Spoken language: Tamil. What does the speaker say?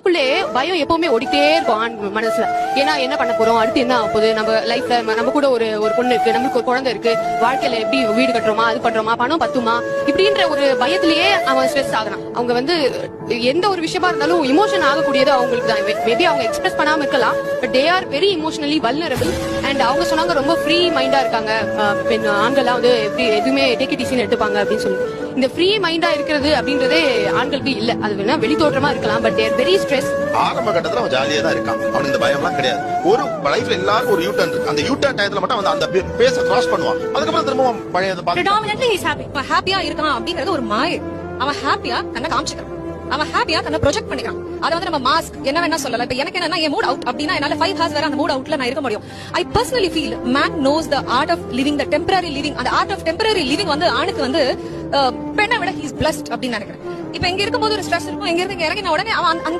உள்ளுக்குள்ளே பயம் எப்பவுமே ஓடிட்டே இருக்கும் ஆண் மனசுல. ஏன்னா என்ன பண்ண போறோம், அடுத்து என்ன ஆக போகுது, நம்ம லைஃப்ல நம்ம கூட ஒரு பொண்ணு இருக்கு, நம்மளுக்கு ஒரு குழந்தை இருக்கு, வாழ்க்கையில எப்படி வீடு கட்டுறோமா, அது பண்றோமா, பணம் பத்துமா, இப்படின்ற ஒரு பயத்திலேயே அவன் ஸ்ட்ரெஸ் ஆகுறான். அவங்க எந்த ஒரு விஷயமா இருந்தாலும் இமோஷன் ஆகக்கூடியது அவங்களுக்கு தான். மேபி அவங்க எக்ஸ்பிரஸ் பண்ணாம இருக்கலாம், but they are very emotionally vulnerable. And அவங்க சொன்னாங்க ரொம்ப ஃப்ரீ மைண்டா இருக்காங்க பெண் ஆண்கள்லாம் எப்படி எதுவுமே டேக் இட் ஈஸின்னு எடுத்துப்பாங்க அப்படின்னு சொல்லி. இந்த ஃப்ரீ மைண்டா இருக்கிறது அப்படின்றதே ஆண்களுக்கு இல்ல. அது வேணா வெளி தோற்றமா இருக்கலாம், பட் தேர் வெரி ஸ்ட்ரெஸ். ஆரம்ப கட்டத்துல அவன் ஜாலியா தான் இருக்கான், அவனுக்கு இந்த பயம்லாம் கிடையாது. ஒரு லைஃப்ல எல்லாருக்கும் ஒரு யூட்டர்ன் இருக்கு. அந்த யூட்டர்ன் டயத்துல மட்டும் அவன் அந்த பேஸ கிராஸ் பண்ணுவான், அதுக்கப்புறம் திரும்ப பழையதை பார்த்து predominantly he's happy. அவன் ஹாப்பியா இருக்கான் அப்படிங்கிறது ஒரு மாயை. அவன் ஹாப்பியா தன்னை காமிச்சுக்கிறான், அவன் ஹாப்பியா தன்னை ப்ரொஜெக்ட் பண்ணிக்கிறான். அதை நம்ம மாஸ்க் என்ன வேணா சொல்லலாம். இப்ப எனக்கு என்னன்னா என் மூட் அவுட் அப்படின்னா என்னால 5 hours வரை அந்த மூட் அவுட்ல நான் இருக்க முடியும். I personally feel man knows the art of living, the temporary living. அந்த art of temporary living ஆணுக்கு பெண்ணை விட he is blessed அப்படின்னு நினைக்கிறேன். இப்ப இங்க இருக்கும்போது ஒரு ஸ்ட்ரெஸ் இருக்கும், இங்க இருந்து இறங்கின உடனே அவன்